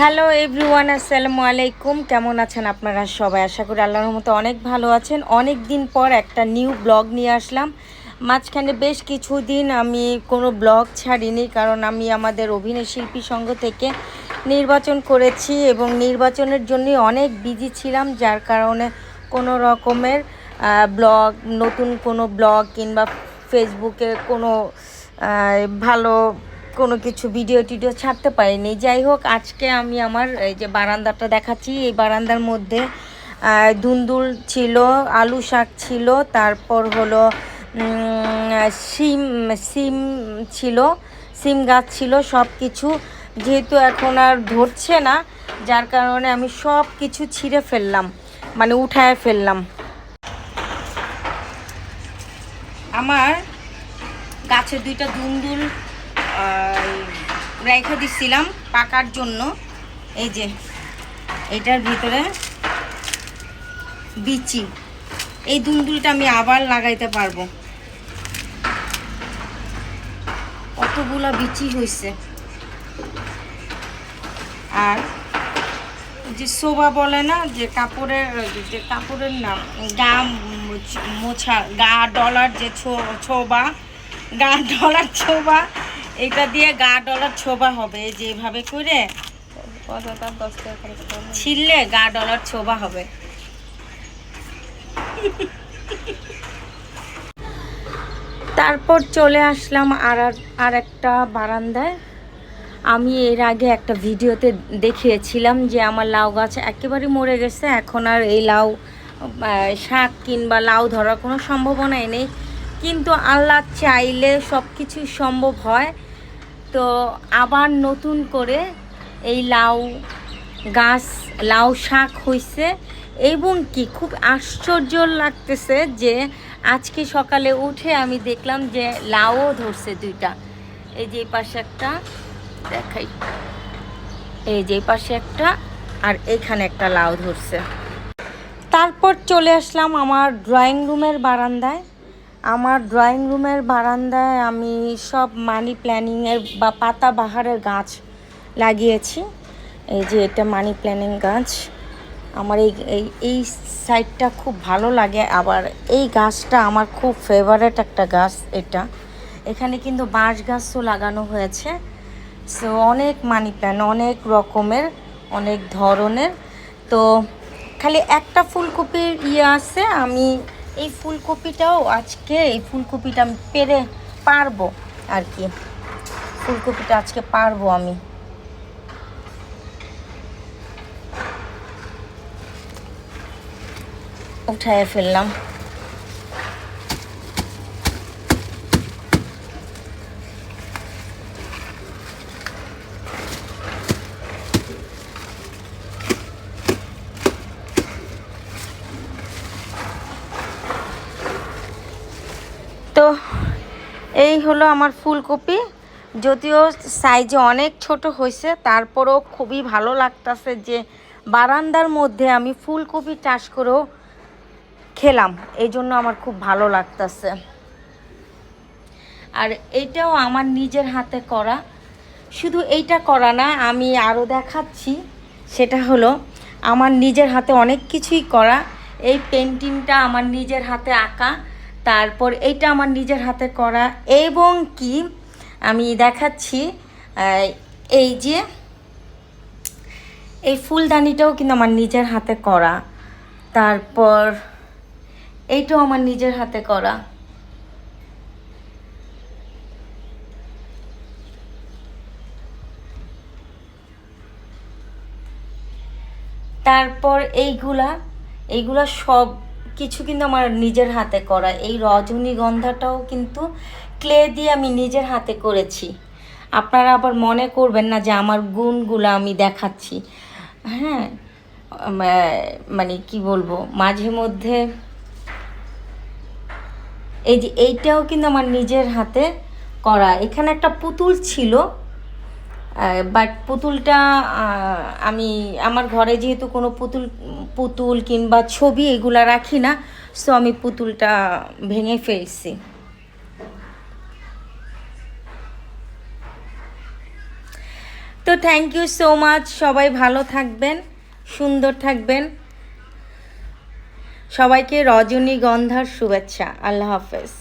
Hello everyone, আসসালামু আলাইকুম। কেমন আছেন আপনারা সবাই? আশা করি আল্লাহর রহমতে অনেক ভালো আছেন। অনেক দিন পর একটা নিউ ব্লগ নিয়ে আসলাম। মাঝখানে বেশ কিছুদিন আমি কোনো ব্লগ ছাড়িনি, কারণ আমি আমাদের অভিনয় শিল্পী সংঘ থেকে নির্বাচন করেছি এবং নির্বাচনের জন্যই অনেক বিজি ছিলাম, যার কারণে কোনো রকমের ব্লগ, নতুন কোনো ব্লগ কিংবা ফেসবুকে কোনো ভালো কোনো কিছু ভিডিও টিডিও ছাড়তে পারিনি। যাই হোক, আজকে আমি আমার এই যে বারান্দাটা দেখাচ্ছি। এই বারান্দার মধ্যে দুন্দুল ছিল, আলু শাক ছিল, তারপর হলো সিম সিম ছিল, সিম গাছ ছিল। সব কিছু যেহেতু এখন আর ধরছে না, যার কারণে আমি সব কিছু ছিঁড়ে ফেললাম, মানে উঠায় ফেললাম। আমার গাছে দুইটা দুন্দুল রেখে দিচ্ছিলাম পাকার জন্য। এই যে এটার ভিতরে বিচি, এই দুন্দুলটা আমি আবার লাগাইতে পারবো। কতগুলা বিচি হয়েছে। আর যে শোভা বলে না, যে কাপড়ের নাম গা মোছা, গা ডলার, যে ছোবা, গা ডলার ছোবা, এটা দিয়ে গা ডলার ছোবা হবে। যেভাবে করে ছিললে গা ডলার ছোবা হবে। তারপর চলে আসলাম আর একটা বারান্দায়। আমি এর আগে একটা ভিডিওতে দেখিয়েছিলাম যে আমার লাউ গাছ একেবারে মরে গেছে, এখন আর এই লাউ শাক কিংবা লাউ ধরার কোনো সম্ভাবনাই নেই। কিন্তু আল্লাহ চাইলে সব কিছুই সম্ভব হয়। তো আবার নতুন করে এই লাউ গাছ, লাউ শাক হয়েছে। এবং কি খুব আশ্চর্য লাগতেছে যে আজকে সকালে উঠে আমি দেখলাম যে লাউও ধরছে দুইটা। এই যে এই পাশে একটা দেখাই, এই যে এই পাশে একটা, আর এইখানে একটা লাউ ধরছে। তারপর চলে আসলাম আমার ড্রয়িং রুমের বারান্দায়। আমার ড্রয়িং রুমের বারান্দায় আমি সব মানি প্ল্যানিংয়ের বা পাতাবাহারের গাছ লাগিয়েছি। এই যে এটা মানি প্ল্যানিং গাছ। আমার এই সাইডটা খুব ভালো লাগে। আবার এই গাছটা আমার খুব ফেভারেট একটা গাছ এটা। এখানে কিন্তু বাঁশ গাছও লাগানো হয়েছে। সো অনেক মানি প্ল্যান্ট, অনেক রকমের, অনেক ধরনের। তো খালি একটা ফুলকপির আছে, আমি এই ফুলকপিটাও আজকে, এই ফুলকপিটা আমি পারবো আর কি। ফুলকপিটা আজকে পারবো আমি। উঠায় ফেললাম। তো এই হলো আমার ফুলকপি। যদিও সাইজে অনেক ছোট হয়েছে, তারপরেও খুবই ভালো লাগতেছে যে বারান্দার মধ্যে আমি ফুলকপি চাষ করেও খেলাম। এই জন্য আমার খুব ভালো লাগতেছে। আর এইটাও আমার নিজের হাতে করা। শুধু এইটা করা না, আমি আরও দেখাচ্ছি। সেটা হলো আমার নিজের হাতে অনেক কিছুই করা। এই পেন্টিংটা আমার নিজের হাতে আঁকা। তারপর এইটা আমার নিজের হাতে করা। এবং কি আমি দেখাচ্ছি, এই যে এই ফুলদানিটাও কিন্তু আমার নিজের হাতে করা। তারপর এইটাও আমার নিজের হাতে করা। তারপর এইগুলা সব কিছু কিন্তু আমার নিজের হাতে করা। এই রজনীগন্ধাটাও কিন্তু ক্লে দিয়ে আমি নিজের হাতে করেছি। আপনারা আবার মনে করবেন না যে আমার গুণগুলো আমি দেখাচ্ছি। হ্যাঁ, মানে কি বলবো, মাঝে মধ্যে এই যে এইটাও কিন্তু আমার নিজের হাতে করা। এখানে একটা পুতুল ছিল, বাট পুতুলটা আমি আমার ঘরে যেহেতু কোনো পুতুল কিংবা ছবি এগুলা রাখি না, সো আমি পুতুলটা ভেঙে ফেলছি। তো থ্যাংক ইউ সো মাচ, সবাই ভালো থাকবেন, সুন্দর থাকবেন। সবাইকে রজনীগন্ধার শুভেচ্ছা। আল্লাহ হাফেজ।